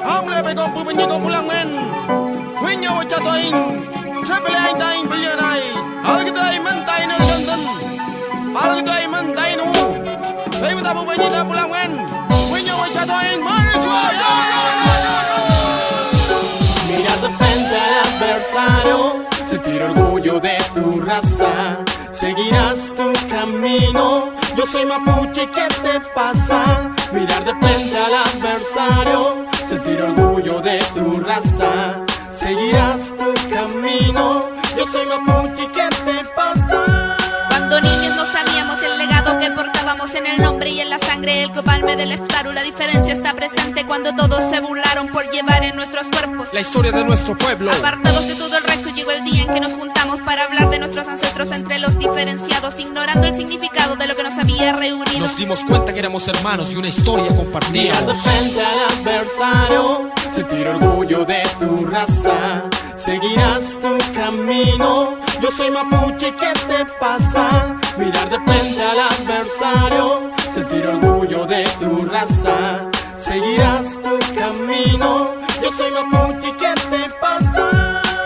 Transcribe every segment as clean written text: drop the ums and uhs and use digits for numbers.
Hamleไปกองปืนยิงกองพลังเงินวิ่งเอาจัดตัวเองใช้ไปเลยตายไปยังไงหาลูกตัวเองมันตายในกันตันหาลูกตัวเองมันตายนู่ใช้ไปตาปืนยิงตาพลังเงินวิ่งเอาจัดตัวเองมันช่วย Mira de frente al adversario, sentir orgullo de tu raza, seguirás tu camino. Yo soy mapuche, ¿qué te pasa? Mirar de frente al adversario, sentir orgullo de tu raza, seguirás tu camino. Yo soy mapuche, ¿qué te pasa? Cuando niños no sabíamos el legado que portábamos en el nombre y en la sangre, el copalme del Eftaru. La diferencia está presente cuando todos se burlaron por llevar en nuestros cuerpos La historia de nuestro pueblo. Apartados de todo el resto, llegó el día en que nos juntamos para hablar de nuestros ancestros entre los diferenciados, ignorando el significado de lo que nos había reunido. Nos dimos cuenta que éramos hermanos y una historia Mirar de compartíamos. frente al adversario, sentir orgullo de tu raza, seguirás tu camino. Yo soy mapuche, ¿qué te pasa? Mirar de frente al adversario, sentir orgullo de tu raza, seguirás tu camino. Yo soy mapuche, ¿qué te pasa?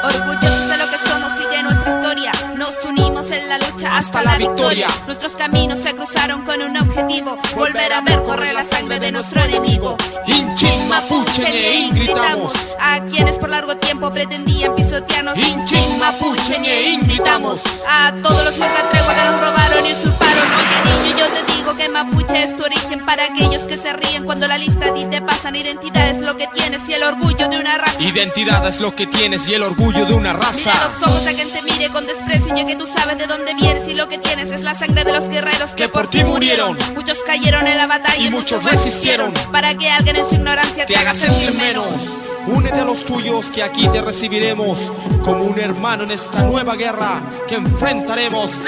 Orgullosos de lo que somos y de nuestra historia, nos unimos en la lucha hasta la victoria. Nuestros caminos se cruzaron con un objetivo: volver a ver correr la sangre de nuestro enemigo. Inchin Mapuche Ñein gritamos. A quienes por largo tiempo pretendían pisotearnos. Inchin Mapuche Ñein gritamos. A todos los que se tregua que nos robaron y usurparon. Oye niño, yo te digo que Mapuche es tu origen. Para aquellos que se ríen cuando la lista a ti te pasan, identidad es lo que tienes y el orgullo de una raza. Identidad es lo que tienes y el orgullo de una raza. Mira los ojos a quien te mire con desprecio, ya que tú sabes de dónde vienes y lo que tienes es la sangre de los guerreros que por ti murieron. Muchos cayeron en la batalla Y muchos resistieron. para que alguien en su ignorancia Te haga sentir menos. Únete a los tuyos que aquí te recibiremos como un hermano en esta nueva guerra que enfrentaremos.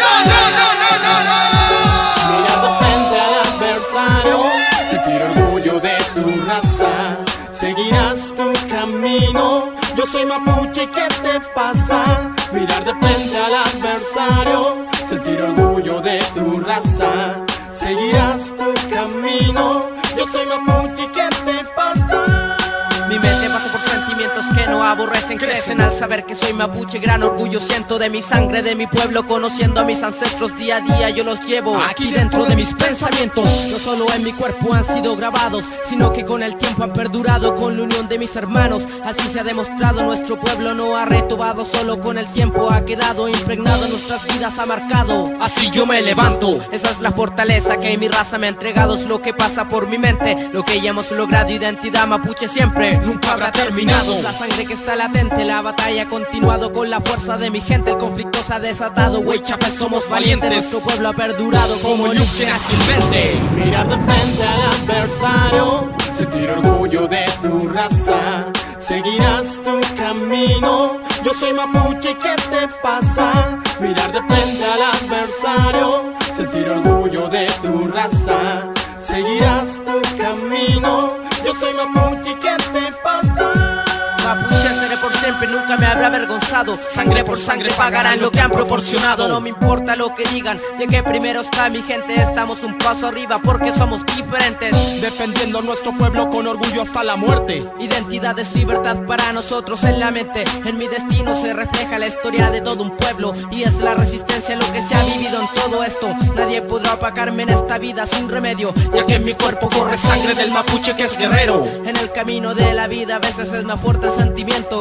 Mirar de frente al adversario, sentir orgullo de tu raza, seguirás tu camino. Yo soy mapuche, ¿qué te pasa? Mirar de frente al adversario, sentir orgullo de tu raza, seguirás tu camino. Yo soy mapuche, ¿qué te pasa? Mi mente pasa por sentimientos que no aborrecen, crecen al saber que soy mapuche. Gran orgullo siento de mi sangre, de mi pueblo, conociendo a mis ancestros día a día. Yo los llevo aquí dentro de mis pensamientos. No solo en mi cuerpo han sido grabados, sino que con el tiempo han perdurado con la unión de mis hermanos. Así se ha demostrado, nuestro pueblo no ha retumbado, solo con el tiempo ha quedado impregnado, en nuestras vidas ha marcado. Así yo me levanto. Esa es la fortaleza que mi raza me ha entregado, es lo que pasa por mi mente, lo que ya hemos logrado. Identidad mapuche siempre Nunca habrá terminado. La sangre que está latente, la batalla ha continuado con la fuerza de mi gente. El conflicto se ha desatado, güey, Chapes, somos valientes. Nuestro pueblo ha perdurado como Yucten ágilmente. Mirar de frente al adversario, sentir orgullo de tu raza, seguirás tu camino. Yo soy mapuche, ¿qué te pasa? Mirar de frente al adversario, sentir orgullo de tu raza, seguirás tu camino. Yo soy mapuche, ¿qué te pasa? Mapuche seré por siempre, nunca me habrá avergonzado. Sangre por sangre pagarán lo que han proporcionado. No me importa lo que digan, ya que primero está mi gente. Estamos un paso arriba porque somos diferentes, defendiendo nuestro pueblo con orgullo hasta la muerte. Identidad es libertad para nosotros en la mente. En mi destino se refleja la historia de todo un pueblo, y es la resistencia lo que se ha vivido en todo esto. Nadie podrá opacarme en esta vida sin remedio, Ya que en mi cuerpo corre sangre del mapuche que es guerrero. en el camino de la vida a veces es más fuerte el sentimiento,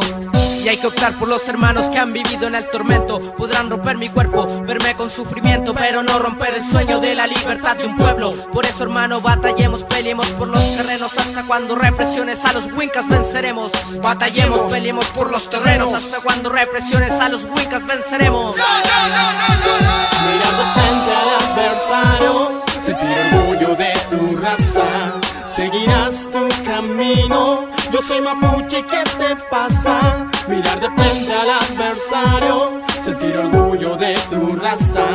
y hay que optar por los hermanos que han vivido en el tormento. Podrán romper mi cuerpo, verme con sufrimiento, pero no romper el sueño de la libertad de un pueblo. Por eso hermano batallemos, peleemos por los terrenos, hasta cuando represiones a los wincas venceremos. Batallemos, peleemos por los terrenos. hasta cuando represiones a los wincas venceremos. Mirar de frente al adversario, sentir orgullo de tu raza, seguirás tu camino. Yo soy mapuche, ¿qué te pasa? Mirar de frente al adversario, sentir orgullo de tu raza,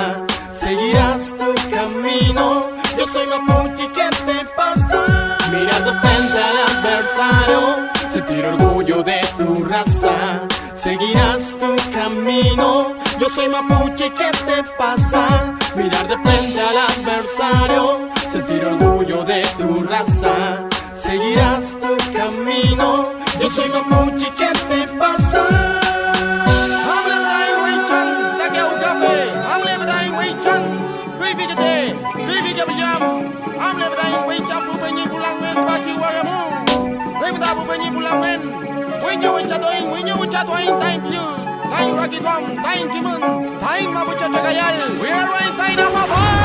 seguirás tu camino. Yo soy mapuche, ¿qué te pasa? Mirar de frente al adversario, sentir orgullo de tu raza, seguirás tu camino. Yo soy mapuche, ¿qué te pasa? Mirar de frente al adversario, sentir orgullo de tu raza. Seguirás tu camino. Yo soy mapuche, ¿qué te pasa? Hamle dai wei chan, ta keu cafe. Hamle dai wei chan, kui bi ke, kui bi ke pijam. Hamle dai wei chan pu penyi pulang men ba chi waramu. Kui bi ta pu penyi pulang men. Wei nyo wei cha toing, wei nyo wei cha toing tai piu. Tai raki tuam, tai kimun, tai mapuche chagayal. We are right tai na ma.